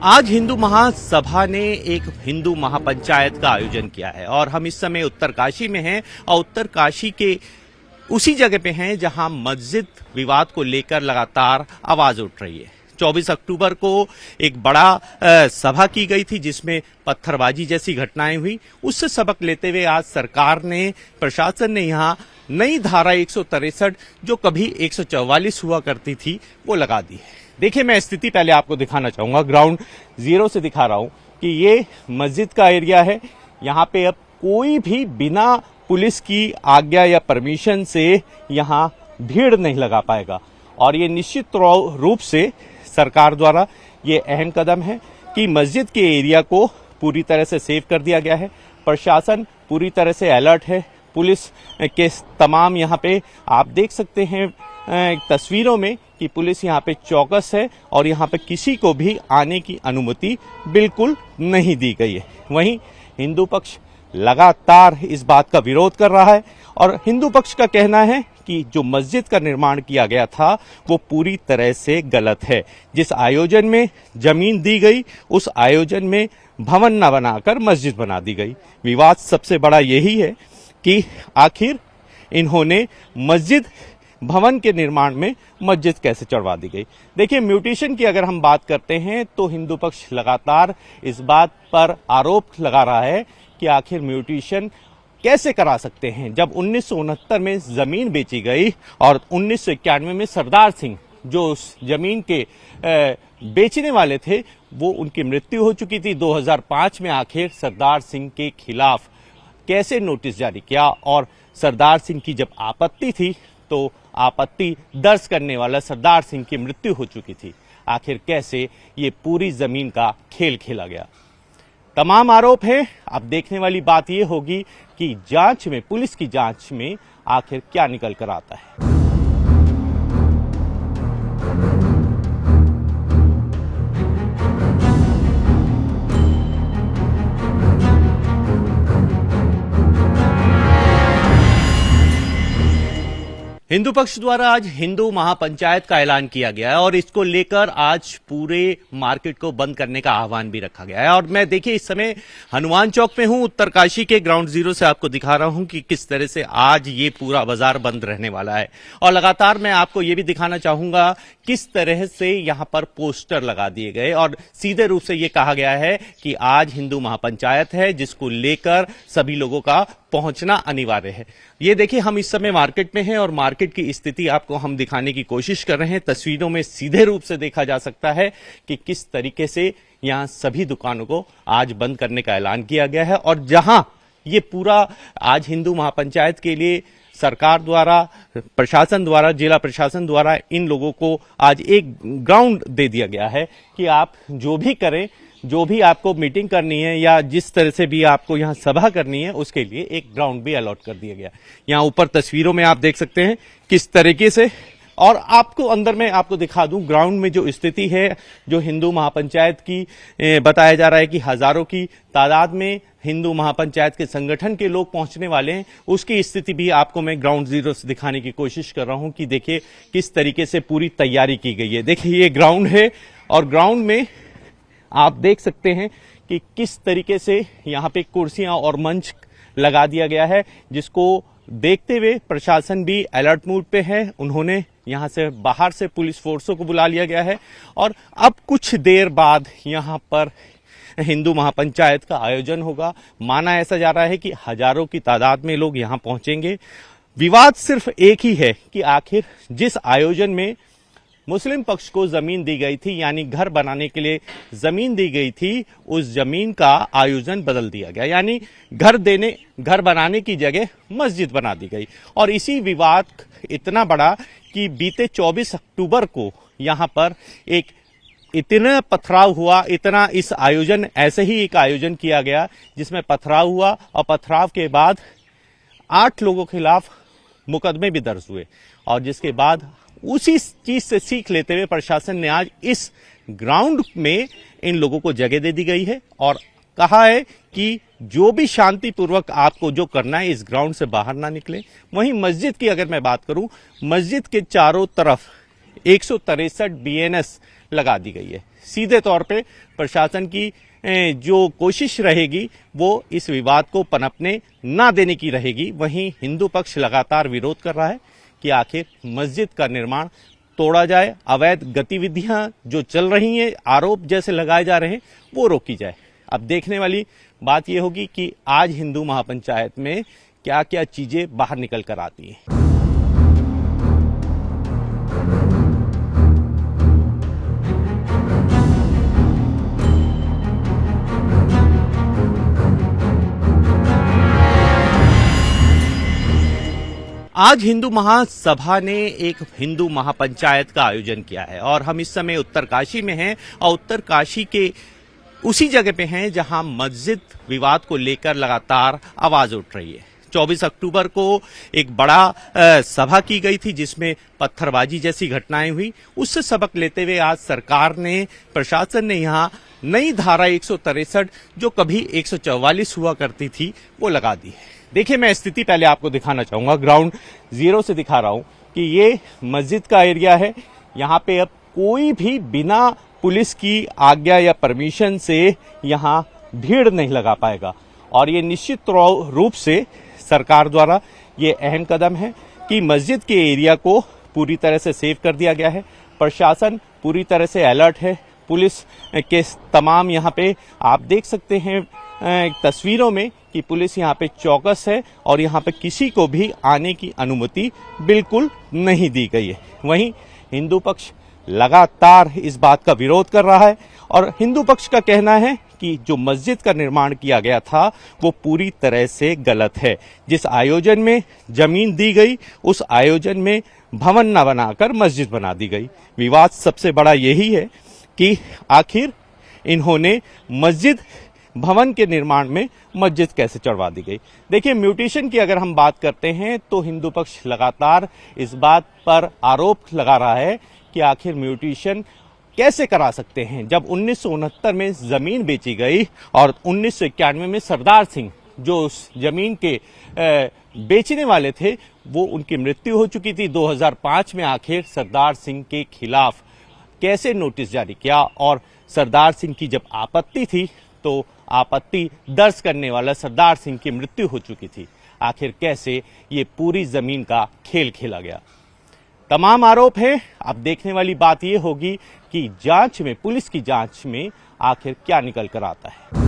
आज हिंदू महासभा ने एक हिंदू महापंचायत का आयोजन किया है और हम इस समय उत्तरकाशी में हैं और उत्तरकाशी के उसी जगह पे हैं जहां मस्जिद विवाद को लेकर लगातार आवाज उठ रही है। 24 अक्टूबर को एक बड़ा सभा की गई थी जिसमें पत्थरबाजी जैसी घटनाएं हुई। उससे सबक लेते हुए आज सरकार ने, प्रशासन ने यहां नई धारा 163 जो कभी 144 हुआ करती थी वो लगा दी है। देखिए, मैं स्थिति पहले आपको दिखाना चाहूंगा, ग्राउंड जीरो से दिखा रहा हूं कि ये मस्जिद का एरिया है। यहाँ पे अब कोई भी बिना पुलिस की आज्ञा या परमिशन से यहाँ भीड़ नहीं लगा पाएगा और ये निश्चित रूप से सरकार द्वारा ये अहम कदम है कि मस्जिद के एरिया को पूरी तरह से सेव कर दिया गया है। प्रशासन पूरी तरह से अलर्ट है। पुलिस के तमाम यहाँ पे आप देख सकते हैं तस्वीरों में कि पुलिस यहाँ पे चौकस है और यहाँ पे किसी को भी आने की अनुमति बिल्कुल नहीं दी गई है। वहीं हिंदू पक्ष लगातार इस बात का विरोध कर रहा है और हिंदू पक्ष का कहना है कि जो मस्जिद का निर्माण किया गया था वो पूरी तरह से गलत है। जिस आयोजन में जमीन दी गई उस आयोजन में भवन न बनाकर मस्जिद बना दी गई। विवाद सबसे बड़ा यही है कि आखिर इन्होंने मस्जिद भवन के निर्माण में मस्जिद कैसे चढ़वा दी गई। देखिए, म्यूटेशन की अगर हम बात करते हैं तो हिंदू पक्ष लगातार इस बात पर आरोप लगा रहा है कि आखिर म्यूटेशन कैसे करा सकते हैं जब 1969 में जमीन बेची गई और 1991 में सरदार सिंह जो उस जमीन के बेचने वाले थे वो उनकी मृत्यु हो चुकी थी। 2005 में आखिर सरदार सिंह के खिलाफ कैसे नोटिस जारी किया और सरदार सिंह की जब आपत्ति थी तो आपत्ति दर्ज करने वाला सरदार सिंह की मृत्यु हो चुकी थी। आखिर कैसे ये पूरी जमीन का खेल खेला गया। तमाम आरोप है। अब देखने वाली बात ये होगी कि जांच में, पुलिस की जांच में आखिर क्या निकल कर आता है। हिंदू पक्ष द्वारा आज हिंदू महापंचायत का ऐलान किया गया है और इसको लेकर आज पूरे मार्केट को बंद करने का आह्वान भी रखा गया है। और मैं देखिए इस समय हनुमान चौक में हूं, उत्तरकाशी के ग्राउंड जीरो से आपको दिखा रहा हूं कि किस तरह से आज ये पूरा बाजार बंद रहने वाला है। और लगातार मैं आपको ये भी दिखाना चाहूंगा किस तरह से यहां पर पोस्टर लगा दिए गए और सीधे रूप से ये कहा गया है कि आज हिंदू महापंचायत है जिसको लेकर सभी लोगों का पहुंचना अनिवार्य है। ये देखिए, हम इस समय मार्केट में हैं और मार्केट की स्थिति आपको हम दिखाने की कोशिश कर रहे हैं। तस्वीरों में सीधे रूप से देखा जा सकता है कि किस तरीके से यहां सभी दुकानों को आज बंद करने का ऐलान किया गया है और जहां ये पूरा आज हिंदू महापंचायत के लिए सरकार द्वारा, प्रशासन द्वारा, जिला प्रशासन द्वारा इन लोगों को आज एक ग्राउंड दे दिया गया है कि आप जो भी करें, जो भी आपको मीटिंग करनी है या जिस तरह से भी आपको यहाँ सभा करनी है उसके लिए एक ग्राउंड भी अलॉट कर दिया गया। यहाँ ऊपर तस्वीरों में आप देख सकते हैं किस तरीके से, और आपको अंदर में आपको दिखा दूं ग्राउंड में जो स्थिति है, जो हिंदू महापंचायत की बताया जा रहा है कि हजारों की तादाद में हिंदू महापंचायत के संगठन के लोग पहुंचने वाले हैं, उसकी स्थिति भी आपको मैं ग्राउंड जीरो से दिखाने की कोशिश कर रहा हूं कि देखिए किस तरीके से पूरी तैयारी की गई है। देखिए, ये ग्राउंड है और ग्राउंड में आप देख सकते हैं कि किस तरीके से यहाँ पे कुर्सियां और मंच लगा दिया गया है, जिसको देखते हुए प्रशासन भी अलर्ट मूड पे है। उन्होंने यहाँ से बाहर से पुलिस फोर्सों को बुला लिया गया है और अब कुछ देर बाद यहाँ पर हिंदू महापंचायत का आयोजन होगा। माना ऐसा जा रहा है कि हजारों की तादाद में लोग यहाँ पहुंचेंगे। विवाद सिर्फ एक ही है कि आखिर जिस आयोजन में मुस्लिम पक्ष को जमीन दी गई थी, यानी घर बनाने के लिए जमीन दी गई थी, उस जमीन का आयोजन बदल दिया गया, यानी घर बनाने की जगह मस्जिद बना दी गई। और इसी विवाद इतना बड़ा कि बीते 24 अक्टूबर को यहां पर एक इतना पथराव हुआ, इतना इस आयोजन, ऐसे ही एक आयोजन किया गया जिसमें पथराव हुआ और पथराव के बाद 8 लोगों के खिलाफ मुकदमे भी दर्ज हुए और जिसके बाद उसी चीज से सीख लेते हुए प्रशासन ने आज इस ग्राउंड में इन लोगों को जगह दे दी गई है और कहा है कि जो भी शांतिपूर्वक आपको जो करना है इस ग्राउंड से बाहर ना निकले। वहीं मस्जिद की अगर मैं बात करूं, मस्जिद के चारों तरफ 163 BNS लगा दी गई है। सीधे तौर पे प्रशासन की जो कोशिश रहेगी वो इस विवाद को पनपने ना देने की रहेगी। वहीं हिंदू पक्ष लगातार विरोध कर रहा है कि आखिर मस्जिद का निर्माण तोड़ा जाए, अवैध गतिविधियां जो चल रही हैं, आरोप जैसे लगाए जा रहे हैं, वो रोकी जाए। अब देखने वाली बात यह होगी कि आज हिंदू महापंचायत में क्या क्या चीजें बाहर निकल कर आती हैं। आज हिंदू महासभा ने एक हिंदू महापंचायत का आयोजन किया है और हम इस समय उत्तरकाशी में हैं और उत्तरकाशी के उसी जगह पे हैं जहां मस्जिद विवाद को लेकर लगातार आवाज उठ रही है। 24 अक्टूबर को एक बड़ा सभा की गई थी जिसमें पत्थरबाजी जैसी घटनाएं हुई। उससे सबक लेते हुए आज सरकार ने, प्रशासन ने यहां नई धारा 163 जो कभी 144 हुआ करती थी वो लगा दी है। देखिए, मैं स्थिति पहले आपको दिखाना चाहूंगा, ग्राउंड जीरो से दिखा रहा हूं कि ये मस्जिद का एरिया है। यहां पे अब कोई भी बिना पुलिस की आज्ञा या परमिशन से यहां भीड़ नहीं लगा पाएगा और ये निश्चित रूप से सरकार द्वारा ये अहम कदम है कि मस्जिद के एरिया को पूरी तरह से सेव कर दिया गया है। प्रशासन पूरी तरह से अलर्ट है। पुलिस के तमाम यहाँ पे आप देख सकते हैं तस्वीरों में कि पुलिस यहाँ पे चौकस है और यहाँ पे किसी को भी आने की अनुमति बिल्कुल नहीं दी गई है। वहीं हिंदू पक्ष लगातार इस बात का विरोध कर रहा है और हिंदू पक्ष का कहना है कि जो मस्जिद का निर्माण किया गया था वो पूरी तरह से गलत है। जिस आयोजन में जमीन दी गई उस आयोजन में भवन न बनाकर मस्जिद बना दी गई। विवाद सबसे बड़ा यही है कि आखिर इन्होंने मस्जिद भवन के निर्माण में मस्जिद कैसे चढ़वा दी गई। देखिए, म्यूटेशन की अगर हम बात करते हैं तो हिंदू पक्ष लगातार इस बात पर आरोप लगा रहा है कि आखिर म्यूटेशन कैसे करा सकते हैं जब 1969 में जमीन बेची गई और 1991 में सरदार सिंह जो उस जमीन के बेचने वाले थे वो उनकी मृत्यु हो चुकी थी। 2005 में आखिर सरदार सिंह के खिलाफ कैसे नोटिस जारी किया और सरदार सिंह की जब आपत्ति थी तो आपत्ति दर्ज करने वाला सरदार सिंह की मृत्यु हो चुकी थी। आखिर कैसे ये पूरी जमीन का खेल खेला गया। तमाम आरोप है। अब देखने वाली बात ये होगी कि जांच में, पुलिस की जांच में आखिर क्या निकल कर आता है।